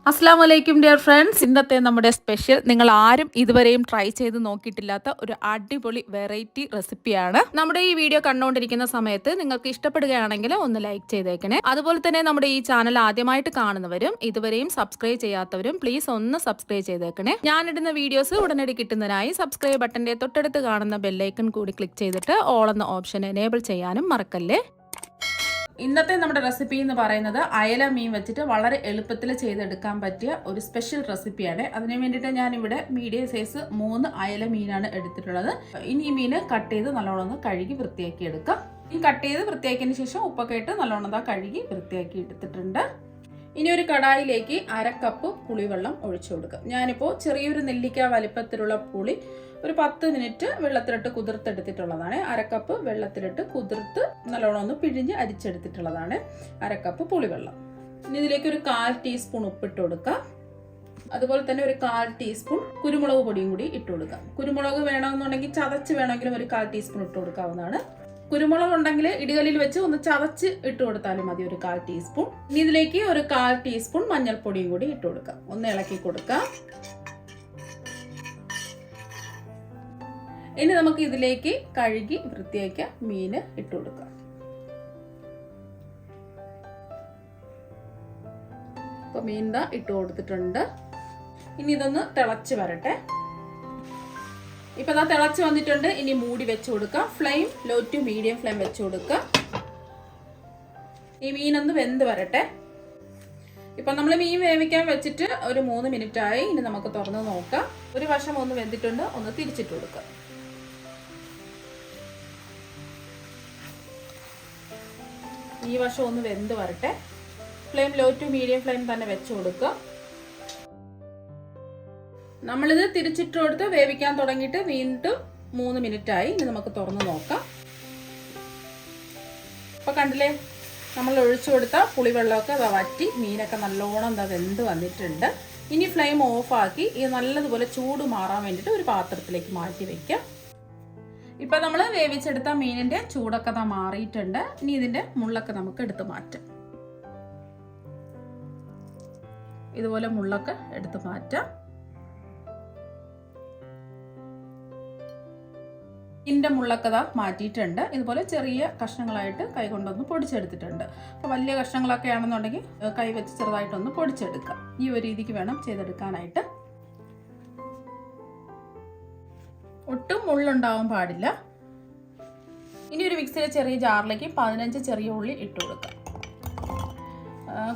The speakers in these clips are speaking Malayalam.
അസ്സാം വലൈക്കും ഡിയർ ഫ്രണ്ട്സ്. ഇന്നത്തെ നമ്മുടെ സ്പെഷ്യൽ നിങ്ങൾ ആരും ഇതുവരെയും ട്രൈ ചെയ്ത് നോക്കിയിട്ടില്ലാത്ത ഒരു അടിപൊളി വെറൈറ്റി റെസിപ്പിയാണ്. നമ്മുടെ ഈ വീഡിയോ കണ്ടുകൊണ്ടിരിക്കുന്ന സമയത്ത് നിങ്ങൾക്ക് ഇഷ്ടപ്പെടുകയാണെങ്കിൽ ഒന്ന് ലൈക്ക് ചെയ്തേക്കണേ. അതുപോലെ തന്നെ നമ്മുടെ ഈ ചാനൽ ആദ്യമായിട്ട് കാണുന്നവരും ഇതുവരെയും സബ്സ്ക്രൈബ് ചെയ്യാത്തവരും പ്ലീസ് ഒന്ന് സബ്സ്ക്രൈബ് ചെയ്തേക്കണേ. ഞാനിടുന്ന വീഡിയോസ് ഉടനടി കിട്ടുന്നതിനായി സബ്സ്ക്രൈബ് ബട്ടന്റെ തൊട്ടടുത്ത് കാണുന്ന ബെല്ലൈക്കൺ കൂടി ക്ലിക്ക് ചെയ്തിട്ട് ഓൾ എന്ന ഓപ്ഷൻ എനേബിൾ ചെയ്യാനും മറക്കല്ലേ. ഇന്നത്തെ നമ്മുടെ റെസിപ്പി എന്ന് പറയുന്നത് അയല മീൻ വെച്ചിട്ട് വളരെ എളുപ്പത്തിൽ ചെയ്തെടുക്കാൻ പറ്റിയ ഒരു സ്പെഷ്യൽ റെസിപ്പിയാണ്. അതിന് വേണ്ടിയിട്ട് ഞാനിവിടെ മീഡിയം സൈസ് 3 അയല മീനാണ് എടുത്തിട്ടുള്ളത്. ഇനി ഈ മീൻ കട്ട് ചെയ്ത് നല്ലോണം കഴുകി വൃത്തിയാക്കി എടുക്കാം. ഈ കട്ട് ചെയ്ത് വൃത്തിയാക്കിയതിന് ശേഷം ഉപ്പൊക്കെ ഇട്ട് നല്ലോണം കഴുകി വൃത്തിയാക്കി എടുത്തിട്ടുണ്ട്. ഇനി ഒരു കടായിലേക്ക് 1/2 കപ്പ് പുളിവെള്ളം ഒഴിച്ചു കൊടുക്കുക. ഞാനിപ്പോൾ ചെറിയൊരു നെല്ലിക്ക വലിപ്പത്തിലുള്ള പുളി ഒരു 10 മിനിറ്റ് വെള്ളത്തിലിട്ട് കുതിർത്തെടുത്തിട്ടുള്ളതാണ്. 1/2 കപ്പ് വെള്ളത്തിലിട്ട് കുതിർത്ത് നല്ലോണം ഒന്ന് പിഴിഞ്ഞ് അരിച്ചെടുത്തിട്ടുള്ളതാണ് 1/2 കപ്പ് പുളിവെള്ളം. ഇനി ഇതിലേക്ക് ഒരു 1/4 ടീസ്പൂൺ ഉപ്പിട്ട് കൊടുക്കുക. അതുപോലെ തന്നെ ഒരു 1/4 ടീസ്പൂൺ കുരുമുളക് പൊടിയും കൂടി ഇട്ട് കൊടുക്കുക. കുരുമുളക് വേണമെന്നുണ്ടെങ്കിൽ ചതച്ച് വേണമെങ്കിലും ഒരു 1/4 ടീസ്പൂൺ ഇട്ട് കൊടുക്കാവുന്നതാണ്. കുരുമുളക് ഉണ്ടെങ്കിൽ ഇടികല്ലിൽ വെച്ച് ഒന്ന് ചതച്ച് ഇട്ട് കൊടുത്താലും മതി, ഒരു 1/4 ടീസ്പൂൺ. ഇനി ഇതിലേക്ക് ഒരു 1/4 ടീസ്പൂൺ മഞ്ഞൾപ്പൊടിയും കൂടി ഇട്ട് കൊടുക്കാം. ഒന്ന് ഇളക്കി കൊടുക്കാം. ഇനി നമുക്ക് ഇതിലേക്ക് കഴുകി വൃത്തിയാക്കിയ മീന് ഇട്ട് കൊടുക്കാം. ഇപ്പൊ മീൻ ഇട്ട് കൊടുത്തിട്ടുണ്ട്. ഇനി ഇതൊന്ന് തിളച്ച് വരട്ടെ. ഇപ്പൊ തിളച്ച് വന്നിട്ടുണ്ട്. ഇനി മൂടി വെച്ച് കൊടുക്കാം. Flame low to medium flame വെച്ച് കൊടുക്കുക. ഈ മീനൊന്ന് വെന്ത് വരട്ടെ. ഇപ്പൊ നമ്മൾ മീൻ വേവിക്കാൻ വെച്ചിട്ട് ഒരു 3 മിനിറ്റ് ആയി. ഇനി നമുക്ക് തുറന്ന് നോക്കാം. ഒരു വശം ഒന്ന് വെന്തിട്ടുണ്ട്, ഒന്ന് തിരിച്ചിട്ട് കൊടുക്കാം. ഈ വശം ഒന്ന് വെന്ത് വരട്ടെ. Flame low to medium flame തന്നെ വെച്ച് കൊടുക്കുക. നമ്മളിത് തിരിച്ചിട്ട് കൊടുത്ത് വേവിക്കാൻ തുടങ്ങിയിട്ട് വീണ്ടും 3 മിനിറ്റ് ആയി. ഇനി നമുക്ക് തുറന്ന് നോക്കാം. ഇപ്പൊ കണ്ടില്ലേ, നമ്മൾ ഒഴിച്ചു കൊടുത്ത പുളിവെള്ളമൊക്കെ വറ്റി മീനൊക്കെ നല്ലോണം വെന്ത് വന്നിട്ടുണ്ട്. ഇനി ഫ്ലെയിം ഓഫാക്കി ഈ നല്ലതുപോലെ ചൂട് മാറാൻ വേണ്ടിയിട്ട് ഒരു പാത്രത്തിലേക്ക് മാറ്റി വെക്കാം. ഇപ്പൊ നമ്മൾ വേവിച്ചെടുത്ത മീനിന്റെ ചൂടൊക്കെ മാറിയിട്ടുണ്ട്. ഇനി ഇതിന്റെ മുള്ളൊക്കെ നമുക്ക് എടുത്ത് മാറ്റാം. ഇതുപോലെ മുള്ളൊക്കെ എടുത്ത് മാറ്റാം. ഇതിന്റെ മുള്ളൊക്കെ മാറ്റിയിട്ടുണ്ട്. ഇതുപോലെ ചെറിയ കഷ്ണങ്ങളായിട്ട് കൈ കൊണ്ടൊന്ന് പൊടിച്ചെടുത്തിട്ടുണ്ട്. അപ്പോൾ വലിയ കഷ്ണങ്ങളൊക്കെ ആണെന്നുണ്ടെങ്കിൽ കൈ വെച്ച് ചെറുതായിട്ടൊന്ന് പൊടിച്ചെടുക്കാം. ഈ ഒരു രീതിക്ക് വേണം ചെയ്തെടുക്കാനായിട്ട്. ഒട്ടും മുള്ളുണ്ടാവാൻ പാടില്ല. ഇനി ഒരു മിക്സിയിലെ ചെറിയ ജാറിലേക്ക് 15 ചെറിയ ഉള്ളി ഇട്ട് കൊടുക്കാം.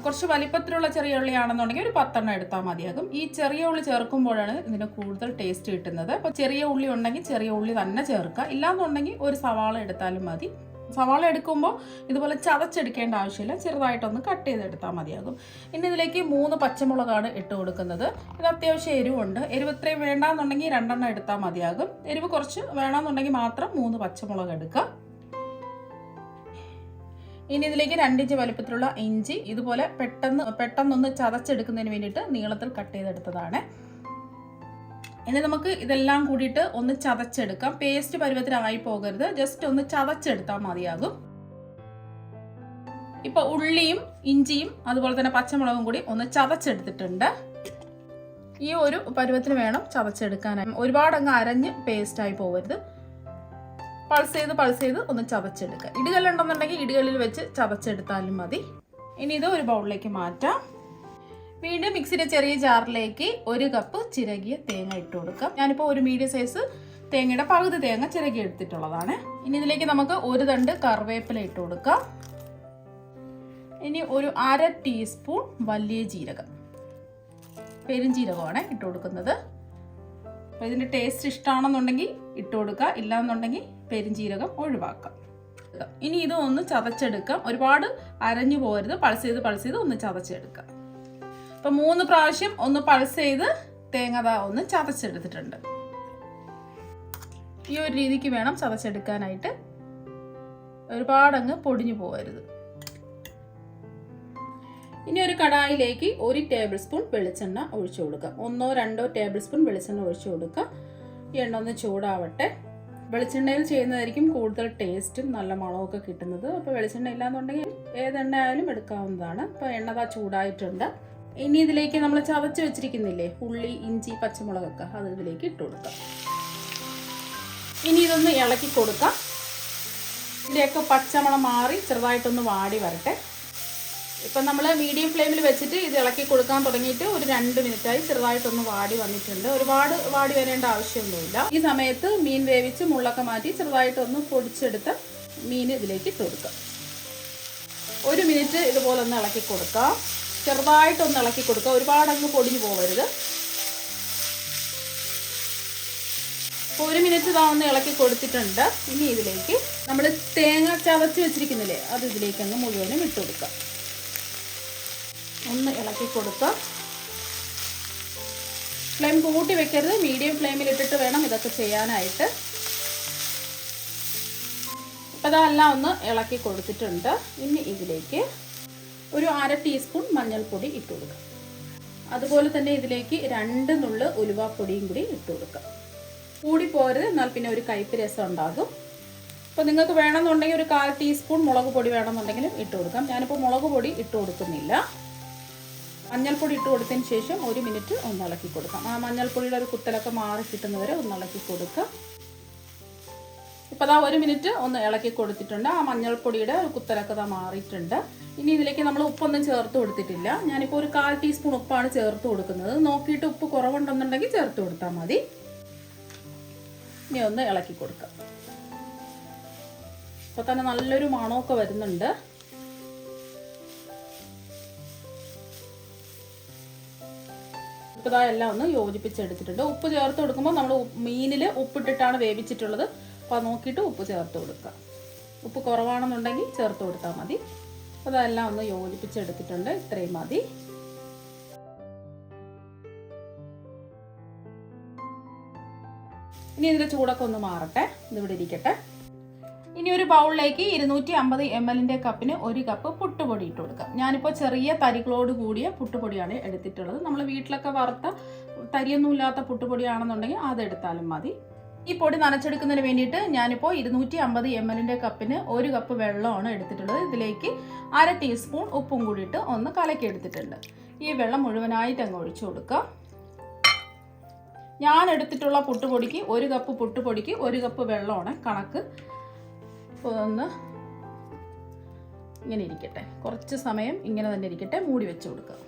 കുറച്ച് വലിപ്പത്തിലുള്ള ചെറിയ ഉള്ളി ആണെന്നുണ്ടെങ്കിൽ ഒരു 10 എണ്ണം എടുത്താൽ മതിയാകും. ഈ ചെറിയ ഉള്ളി ചേർക്കുമ്പോഴാണ് ഇതിന് കൂടുതൽ ടേസ്റ്റ് കിട്ടുന്നത്. അപ്പോൾ ചെറിയ ഉള്ളി ഉണ്ടെങ്കിൽ ചെറിയ ഉള്ളി തന്നെ ചേർക്കുക. ഇല്ലാന്നുണ്ടെങ്കിൽ ഒരു സവാള എടുത്താലും മതി. സവാള എടുക്കുമ്പോൾ ഇതുപോലെ ചതച്ചെടുക്കേണ്ട ആവശ്യമില്ല, ചെറുതായിട്ടൊന്ന് കട്ട് ചെയ്തെടുത്താൽ മതിയാകും. ഇനി ഇതിലേക്ക് 3 പച്ചമുളകാണ് ഇട്ട് കൊടുക്കുന്നത്. ഇത് അത്യാവശ്യം എരിവുണ്ട്. എരിവ് ഇത്രയും വേണ്ടാന്നുണ്ടെങ്കിൽ 2 എണ്ണം എടുത്താൽ മതിയാകും. എരിവ് കുറച്ച് വേണമെന്നുണ്ടെങ്കിൽ മാത്രം 3 പച്ചമുളക് എടുക്കുക. ഇനി ഇതിലേക്ക് 2 ഇഞ്ച് വലുപ്പത്തിലുള്ള ഇഞ്ചി ഇതുപോലെ പെട്ടെന്നൊന്ന് ചതച്ചെടുക്കുന്നതിന് വേണ്ടിയിട്ട് നീളത്തിൽ കട്ട് ചെയ്തെടുത്തതാണ്. ഇനി നമുക്ക് ഇതെല്ലാം കൂടിയിട്ട് ഒന്ന് ചതച്ചെടുക്കാം. പേസ്റ്റ് പരുവത്തിനായി പോകരുത്, ജസ്റ്റ് ഒന്ന് ചതച്ചെടുത്താൽ മതിയാകും. ഇപ്പൊ ഉള്ളിയും ഇഞ്ചിയും അതുപോലെ തന്നെ പച്ചമുളകും കൂടി ഒന്ന് ചതച്ചെടുത്തിട്ടുണ്ട്. ഈ ഒരു പരുവത്തിന് വേണം ചതച്ചെടുക്കാനായി. ഒരുപാട് അങ്ങ് അരഞ്ഞ് പേസ്റ്റായി പോകരുത്. പൾസ് ചെയ്ത് ഒന്ന് ചതച്ചെടുക്കുക. ഇടികല്ലുണ്ടെന്നുണ്ടെങ്കിൽ ഇടികളിൽ വെച്ച് ചതച്ചെടുത്താലും മതി. ഇനി ഇത് ഒരു ബൗളിലേക്ക് മാറ്റാം. വീണ്ടും മിക്സിയുടെ ചെറിയ ജാറിലേക്ക് 1 കപ്പ് ചിരകിയ തേങ്ങ ഇട്ട് കൊടുക്കാം. ഞാനിപ്പോൾ ഒരു മീഡിയം സൈസ് തേങ്ങയുടെ പകുതി തേങ്ങ ചിരകി എടുത്തിട്ടുള്ളതാണ്. ഇനി ഇതിലേക്ക് നമുക്ക് 1 തണ്ട് കറിവേപ്പില ഇട്ട് കൊടുക്കാം. ഇനി ഒരു 1/2 ടീസ്പൂൺ വലിയ ജീരകം, പെരുംജീരകമാണ് ഇട്ട് കൊടുക്കുന്നത്. അപ്പോൾ ഇതിൻ്റെ ടേസ്റ്റ് ഇഷ്ടമാണെന്നുണ്ടെങ്കിൽ ഇട്ട് കൊടുക്കുക, ഇല്ലാന്നുണ്ടെങ്കിൽ പെരുംജീരകം ഒഴിവാക്കാം. ഇനി ഇത് ഒന്ന് ചതച്ചെടുക്കാം. ഒരുപാട് അരഞ്ഞു പോകരുത്. പൾസ് ചെയ്ത് ഒന്ന് ചതച്ചെടുക്കാം. അപ്പം 3 പ്രാവശ്യം ഒന്ന് പൾസ് ചെയ്ത് തേങ്ങ ഒന്ന് ചതച്ചെടുത്തിട്ടുണ്ട്. ഈ ഒരു രീതിക്ക് വേണം ചതച്ചെടുക്കാനായിട്ട്. ഒരുപാടങ്ങ് പൊടിഞ്ഞു പോകരുത്. ഇനി ഒരു കടായിലേക്ക് 1 ടേബിൾ സ്പൂൺ വെളിച്ചെണ്ണ ഒഴിച്ചു കൊടുക്കാം. 1-2 ടേബിൾ സ്പൂൺ വെളിച്ചെണ്ണ ഒഴിച്ചു കൊടുക്കുക. ഈ എണ്ണ ഒന്ന് ചൂടാവട്ടെ. വെളിച്ചെണ്ണയിൽ ചെയ്യുന്നതായിരിക്കും കൂടുതൽ ടേസ്റ്റും നല്ല മണമൊക്കെ കിട്ടുന്നത്. അപ്പോൾ വെളിച്ചെണ്ണ ഇല്ലാന്നുണ്ടെങ്കിൽ ഏതെണ്ണ ആയാലും എടുക്കാവുന്നതാണ്. അപ്പോൾ എണ്ണ ചൂടായിട്ടുണ്ട്. ഇനി ഇതിലേക്ക് നമ്മൾ ചതച്ച് വെച്ചിരിക്കുന്നില്ലേ ഉള്ളി, ഇഞ്ചി, പച്ചമുളകൊക്കെ, അത് ഇതിലേക്ക് ഇട്ട് കൊടുക്കാം. ഇനി ഇതൊന്ന് ഇളക്കി കൊടുക്കാം. ഇതിലേക്ക് പച്ചമണം മാറി ചെറുതായിട്ടൊന്ന് വാടി വരട്ടെ. ഇപ്പം നമ്മൾ മീഡിയം ഫ്ലെയിമിൽ വെച്ചിട്ട് ഇത് ഇളക്കി കൊടുക്കാൻ തുടങ്ങിയിട്ട് ഒരു 2 മിനിറ്റായി. ചെറുതായിട്ടൊന്ന് വാടി വന്നിട്ടുണ്ട്. ഒരുപാട് വാടി വരേണ്ട ആവശ്യമൊന്നുമില്ല. ഈ സമയത്ത് മീൻ വേവിച്ച് മുള്ളൊക്കെ മാറ്റി ചെറുതായിട്ടൊന്ന് പൊടിച്ചെടുത്ത് മീൻ ഇതിലേക്ക് ഇട്ട് കൊടുക്കാം. 1 മിനിറ്റ് ഇതുപോലെ ഒന്ന് ഇളക്കി കൊടുക്കാം. ചെറുതായിട്ടൊന്ന് ഇളക്കി കൊടുക്കുക, ഒരുപാടങ്ങ് പൊടിഞ്ഞു പോകരുത്. അപ്പോൾ 1 മിനിറ്റ് ഇതാ ഒന്ന് ഇളക്കി കൊടുത്തിട്ടുണ്ട്. ഇനി ഇതിലേക്ക് നമ്മൾ തേങ്ങ ചതച്ച് വെച്ചിരിക്കുന്നില്ലേ, അത് ഇതിലേക്ക് അങ്ങ് മുഴുവനും ഇട്ട് കൊടുക്കുക. ഒന്ന് ഇളക്കി കൊടുക്കുക. ഫ്ലെയിം കൂട്ടി വെക്കരുത്, മീഡിയം ഫ്ലെയിമിൽ ഇട്ടിട്ട് വേണം ഇതൊക്കെ ചെയ്യാനായിട്ട്. അപ്പോൾ അതെല്ലാം ഒന്ന് ഇളക്കി കൊടുത്തിട്ടുണ്ട്. ഇനി ഇതിലേക്ക് ഒരു 1/2 ടീസ്പൂൺ മഞ്ഞൾപ്പൊടി ഇട്ട് കൊടുക്കുക. അതുപോലെ തന്നെ ഇതിലേക്ക് 2 നുള്ള് ഉലുവാപ്പൊടിയും കൂടി ഇട്ട് കൊടുക്കുക. കൂടി പോരുത്, എന്നാൽ പിന്നെ ഒരു കയ്പ്പ് രസം ഉണ്ടാകും. അപ്പോൾ നിങ്ങൾക്ക് വേണമെന്നുണ്ടെങ്കിൽ ഒരു 1/4 ടീസ്പൂൺ മുളക് പൊടി വേണമെന്നുണ്ടെങ്കിലും ഇട്ട് കൊടുക്കാം. ഞാനിപ്പോൾ മുളക് പൊടി ഇട്ട് കൊടുക്കുന്നില്ല. മഞ്ഞൾപ്പൊടി ഇട്ട് കൊടുത്തതിന് ശേഷം 1 മിനിറ്റ് ഒന്ന് ഇളക്കി കൊടുക്കാം. ആ മഞ്ഞൾപ്പൊടിയുടെ ഒരു കുത്തലൊക്കെ മാറി കിട്ടുന്നവരെ ഒന്ന് ഇളക്കി കൊടുക്കുക. ഇപ്പോൾ അതാ 1 മിനിറ്റ് ഒന്ന് ഇളക്കി കൊടുത്തിട്ടുണ്ട്. ആ മഞ്ഞൾപ്പൊടിയുടെ കുത്തലൊക്കെ മാറിയിട്ടുണ്ട്. ഇനി ഇതിലേക്ക് നമ്മൾ ഉപ്പൊന്നും ചേർത്ത് കൊടുത്തിട്ടില്ല. ഞാനിപ്പോൾ ഒരു 1/4 ടീസ്പൂൺ ഉപ്പാണ് ചേർത്ത് കൊടുക്കുന്നത്. നോക്കിയിട്ട് ഉപ്പ് കുറവുണ്ടെന്നുണ്ടെങ്കിൽ ചേർത്ത് കൊടുത്താൽ മതി. ഇനി ഒന്ന് ഇളക്കി കൊടുക്കാം. ഇപ്പോൾ തന്നെ നല്ലൊരു മണമൊക്കെ വരുന്നുണ്ട്. ഇപ്പോൾ ഇതാ എല്ലാം ഒന്ന് യോജിപ്പിച്ചെടുത്തിട്ടുണ്ട്. ഉപ്പ് ചേർത്ത് കൊടുക്കുമ്പോൾ നമ്മൾ മീനിൽ ഉപ്പിട്ടിട്ടാണ് വേവിച്ചിട്ടുള്ളത്. അപ്പോൾ നോക്കിയിട്ട് ഉപ്പ് ചേർത്ത് കൊടുക്കുക. ഉപ്പ് കുറവാണെന്നുണ്ടെങ്കിൽ ചേർത്ത് കൊടുത്താൽ മതി. അപ്പോൾ അതെല്ലാം ഒന്ന് യോജിപ്പിച്ചെടുത്തിട്ടുണ്ട്. ഇത്രയും മതി. ഇനി ഇതിൻ്റെ ചൂടൊക്കെ ഒന്ന് മാറട്ടെ, ഇതിവിടെ ഇരിക്കട്ടെ. ഇനി ഒരു ബൗളിലേക്ക് 250 ml കപ്പിന് 1 കപ്പ് പുട്ടുപൊടി ഇട്ട് കൊടുക്കാം. ഞാനിപ്പോൾ ചെറിയ തരികളോട് കൂടിയ പുട്ടുപൊടിയാണ് എടുത്തിട്ടുള്ളത്. നമ്മൾ വീട്ടിലൊക്കെ വറുത്ത തരിയൊന്നുമില്ലാത്ത പുട്ടുപൊടിയാണെന്നുണ്ടെങ്കിൽ അതെടുത്താലും മതി. ഈ പൊടി നനച്ചെടുക്കുന്നതിന് വേണ്ടിയിട്ട് ഞാനിപ്പോൾ 250 ml കപ്പിന് 1 കപ്പ് വെള്ളമാണ് എടുത്തിട്ടുള്ളത്. ഇതിലേക്ക് 1/2 ടീസ്പൂൺ ഉപ്പും കൂടിയിട്ട് ഒന്ന് കലക്കി എടുത്തിട്ടുണ്ട്. ഈ വെള്ളം മുഴുവനായിട്ട് അങ്ങ് ഒഴിച്ചു കൊടുക്കുക. ഞാൻ എടുത്തിട്ടുള്ള പുട്ടുപൊടിക്ക് 1 കപ്പ് പുട്ടുപൊടിക്ക് 1 കപ്പ് വെള്ളമാണ് കണക്ക്. ഒന്ന് ഇങ്ങനെ ഇരിക്കട്ടെ, കുറച്ച് സമയം ഇങ്ങനെ തന്നെ ഇരിക്കട്ടെ. മൂടി വെച്ച് കൊടുക്കുക.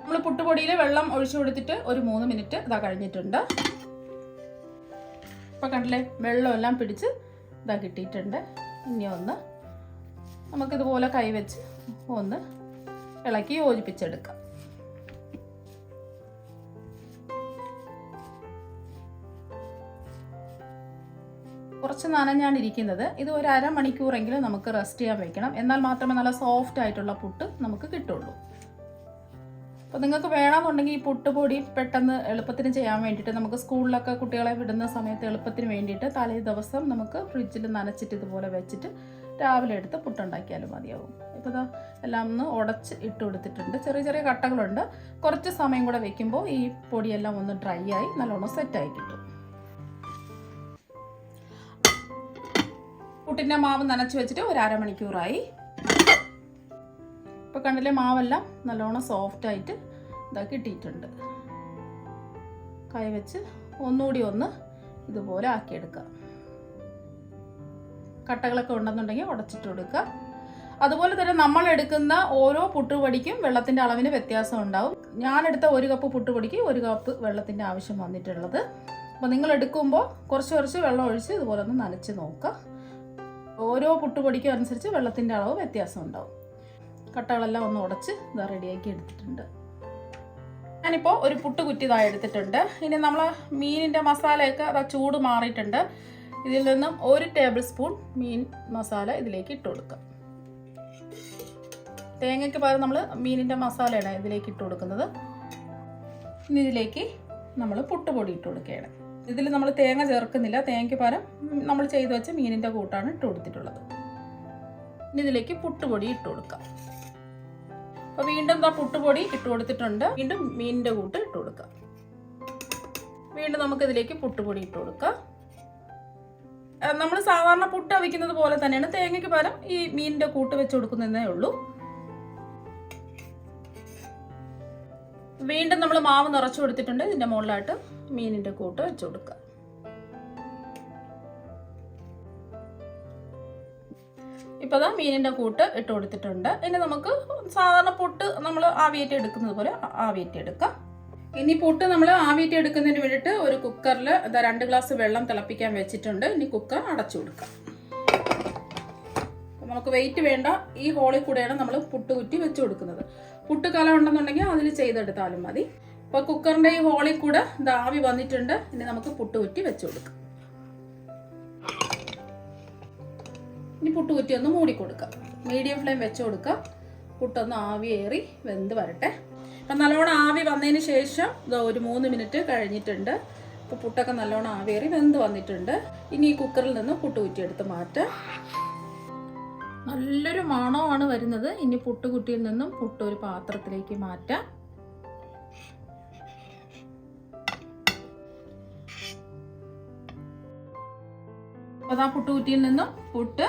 നമ്മൾ പുട്ടുപൊടിയിൽ വെള്ളം ഒഴിച്ചു കൊടുത്തിട്ട് ഒരു 3 മിനിറ്റ് ഇതാ കഴിഞ്ഞിട്ടുണ്ട്. ഇപ്പോൾ കണ്ടില്ലേ, വെള്ളമെല്ലാം പിടിച്ച് ഇതാ കിട്ടിയിട്ടുണ്ട്. ഇനി ഒന്ന് നമുക്കിതുപോലെ കൈവച്ച് ഒന്ന് ഇളക്കി യോജിപ്പിച്ചെടുക്കാം. കുറച്ച് നനഞ്ഞാണ് ഇരിക്കുന്നത്. ഇത് ഒരു 1/2 മണിക്കൂറെങ്കിലും നമുക്ക് റെസ്റ്റ് ചെയ്യാൻ വെക്കണം. എന്നാൽ മാത്രമേ നല്ല സോഫ്റ്റ് ആയിട്ടുള്ള പുട്ട് നമുക്ക് കിട്ടുള്ളൂ. അപ്പോൾ നിങ്ങൾക്ക് വേണമെന്നുണ്ടെങ്കിൽ ഈ പുട്ടുപൊടി പെട്ടെന്ന് എളുപ്പത്തിന് ചെയ്യാൻ വേണ്ടിയിട്ട് നമുക്ക് സ്കൂളിലൊക്കെ കുട്ടികളെ വിടുന്ന സമയത്ത് എളുപ്പത്തിന് വേണ്ടിയിട്ട് തലേ ദിവസം നമുക്ക് ഫ്രിഡ്ജിൽ നനച്ചിട്ട് ഇതുപോലെ വെച്ചിട്ട് രാവിലെ എടുത്ത് പുട്ടുണ്ടാക്കിയാലും മതിയാവും. ഇപ്പോൾ ഇതാ എല്ലാം ഒന്ന് ഉടച്ച് ഇട്ട് കൊടുത്തിട്ടുണ്ട്. ചെറിയ ചെറിയ കട്ടകളുണ്ട്. കുറച്ച് സമയം കൂടെ വെക്കുമ്പോൾ ഈ പൊടിയെല്ലാം ഒന്ന് ഡ്രൈ ആയി നല്ലോണം സെറ്റായി കിട്ടും. പുട്ടിൻ്റെ മാവ് നനച്ച് വെച്ചിട്ട് ഒരു 1/2 മണിക്കൂറായി. ഇപ്പോൾ കണ്ടില്ലേ, മാവെല്ലാം നല്ലോണം സോഫ്റ്റായിട്ട് ഇതാക്കി കിട്ടിയിട്ടുണ്ട്. കൈ വെച്ച് ഒന്നുകൂടി ഒന്ന് ഇതുപോലെ ആക്കിയെടുക്കുക. കട്ടകളൊക്കെ ഉണ്ടെന്നുണ്ടെങ്കിൽ ഉടച്ചിട്ട് കൊടുക്കുക. അതുപോലെ തന്നെ നമ്മൾ എടുക്കുന്ന ഓരോ പുട്ടുപൊടിക്കും വെള്ളത്തിൻ്റെ അളവിന് വ്യത്യാസം ഉണ്ടാവും. ഞാനെടുത്ത 1 കപ്പ് പുട്ടുപൊടിക്ക് 1 കപ്പ് വെള്ളത്തിൻ്റെ ആവശ്യം വന്നിട്ടുള്ളത്. അപ്പോൾ നിങ്ങൾ എടുക്കുമ്പോൾ കുറച്ച് വെള്ളം ഒഴിച്ച് ഇതുപോലെ ഒന്ന് നനച്ച് നോക്കുക. ഓരോ പുട്ടുപൊടിക്കും അനുസരിച്ച് വെള്ളത്തിൻ്റെ അളവ് വ്യത്യാസം ഉണ്ടാവും. കട്ടകളെല്ലാം ഒന്ന് ഉടച്ച് ഇതാ റെഡിയാക്കി എടുത്തിട്ടുണ്ട്. ഞാനിപ്പോൾ ഒരു പുട്ടുകുറ്റി ഇതായി എടുത്തിട്ടുണ്ട്. ഇനി നമ്മൾ മീനിൻ്റെ മസാലയൊക്കെ അതാ ചൂട് മാറിയിട്ടുണ്ട്. ഇതിൽ നിന്നും 1 ടേബിൾ സ്പൂൺ മീൻ മസാല ഇതിലേക്ക് ഇട്ട് കൊടുക്കാം. തേങ്ങയ്ക്ക് പകരം നമ്മൾ മീനിൻ്റെ മസാലയാണ് ഇതിലേക്ക് ഇട്ട് കൊടുക്കുന്നത്. ഇനി ഇതിലേക്ക് നമ്മൾ പുട്ടുപൊടി ഇട്ട് കൊടുക്കുകയാണ്. ഇതിൽ നമ്മൾ തേങ്ങ ചേർക്കുന്നില്ല. തേങ്ങയ്ക്ക് പകരം നമ്മൾ ചെയ്ത് വെച്ച മീനിൻ്റെ കൂട്ടാണ് ഇട്ട് കൊടുത്തിട്ടുള്ളത്. ഇനി ഇതിലേക്ക് പുട്ടുപൊടി ഇട്ട് കൊടുക്കാം. അപ്പോൾ വീണ്ടും പുട്ടുപൊടി ഇട്ട് കൊടുത്തിട്ടുണ്ട്. വീണ്ടും മീനിൻ്റെ കൂട്ട് ഇട്ട് കൊടുക്കാം. വീണ്ടും നമുക്കിതിലേക്ക് പുട്ടുപൊടി ഇട്ട് കൊടുക്കാം. നമ്മൾ സാധാരണ പുട്ട് അവിക്കുന്നത് പോലെ തന്നെയാണ്. തേങ്ങയ്ക്ക് പകരം ഈ മീനിൻ്റെ കൂട്ട് വെച്ച് കൊടുക്കുന്നതേ ഉള്ളൂ. വീണ്ടും നമ്മൾ മാവ് നിറച്ചു കൊടുത്തിട്ടുണ്ട്. ഇതിൻ്റെ മുകളിലായിട്ട് മീനിൻ്റെ കൂട്ട് വെച്ച് കൊടുക്കുക. ഇപ്പോൾ അതാ മീനിൻ്റെ കൂട്ട് ഇട്ട് കൊടുത്തിട്ടുണ്ട്. ഇനി നമുക്ക് സാധാരണ പുട്ട് നമ്മൾ ആവിയേറ്റി എടുക്കുന്നത് പോലെ ആവിയേറ്റി എടുക്കാം. ഇനി പുട്ട് നമ്മൾ ആവിയേറ്റി എടുക്കുന്നതിന് വേണ്ടിയിട്ട് ഒരു കുക്കറിൽ 2 ഗ്ലാസ് വെള്ളം തിളപ്പിക്കാൻ വെച്ചിട്ടുണ്ട്. ഇനി കുക്കർ അടച്ചു കൊടുക്കാം. നമുക്ക് വെയിറ്റ് വേണ്ട, ഈ ഹോളിൽ കൂടെയാണ് നമ്മൾ പുട്ട് കുറ്റി വെച്ച് കൊടുക്കുന്നത്. പുട്ട് കലം ഉണ്ടെന്നുണ്ടെങ്കിൽ അതിൽ ചെയ്തെടുത്താലും മതി. ഇപ്പോൾ കുക്കറിൻ്റെ ഈ ഹോളിൽ കൂടെ ആവി വന്നിട്ടുണ്ട്. ഇനി നമുക്ക് പുട്ട് കുറ്റി വെച്ച് കൊടുക്കാം. ഇനി പുട്ട് കുറ്റി ഒന്ന് മൂടി കൊടുക്കാം. മീഡിയം ഫ്ലെയിം വെച്ച് കൊടുക്കാം. പുട്ടൊന്ന് ആവിയേറി വെന്ത് വരട്ടെ. അപ്പം നല്ലോണം ആവി വന്നതിന് ശേഷം ഒരു 3 മിനിറ്റ് കഴിഞ്ഞിട്ടുണ്ട്. ഇപ്പോൾ പുട്ടൊക്കെ നല്ലോണം ആവിയേറി വെന്ത് വന്നിട്ടുണ്ട്. ഇനി ഈ കുക്കറിൽ നിന്ന് പുട്ട് കുറ്റി എടുത്ത് മാറ്റാം. നല്ലൊരു മണമാണ് വരുന്നത്. ഇനി പുട്ടുകുറ്റിയിൽ നിന്നും പുട്ട് ഒരു പാത്രത്തിലേക്ക് മാറ്റാം. അപ്പോൾ ആ പുട്ടുകുറ്റിയിൽ നിന്നും പുട്ട്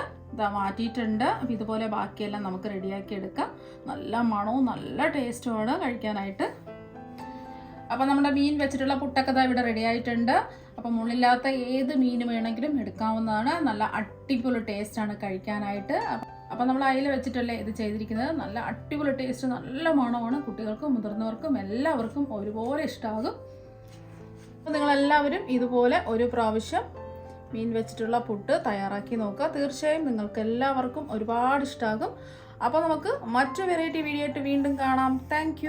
മാറ്റിയിട്ടുണ്ട്. അപ്പം ഇതുപോലെ ബാക്കിയെല്ലാം നമുക്ക് റെഡിയാക്കി എടുക്കാം. നല്ല മണവും നല്ല ടേസ്റ്റുമാണ് കഴിക്കാനായിട്ട്. അപ്പം നമ്മുടെ മീൻ വെച്ചിട്ടുള്ള പുട്ടൊക്കെ ഇവിടെ റെഡി ആയിട്ടുണ്ട്. അപ്പം മുള്ളില്ലാത്ത ഏത് മീൻ വേണമെങ്കിലും എടുക്കാവുന്നതാണ്. നല്ല അടിപൊളി ടേസ്റ്റാണ് കഴിക്കാനായിട്ട്. അപ്പം നമ്മൾ അയില വെച്ചിട്ടല്ലേ ഇത് ചെയ്തിരിക്കുന്നത്. നല്ല അടിപൊളി ടേസ്റ്റ്, നല്ല മണമാണ്. കുട്ടികൾക്കും മുതിർന്നവർക്കും എല്ലാവർക്കും ഒരുപോലെ ഇഷ്ടമാകും. അപ്പം നിങ്ങളെല്ലാവരും ഇതുപോലെ ഒരു പ്രാവശ്യം മീൻ വെച്ചിട്ടുള്ള പുട്ട് തയ്യാറാക്കി നോക്കുക. തീർച്ചയായും നിങ്ങൾക്ക് എല്ലാവർക്കും ഒരുപാട് ഇഷ്ടമാകും. അപ്പോൾ നമുക്ക് മറ്റു വെറൈറ്റി വീഡിയോ ആയിട്ട് വീണ്ടും കാണാം. താങ്ക്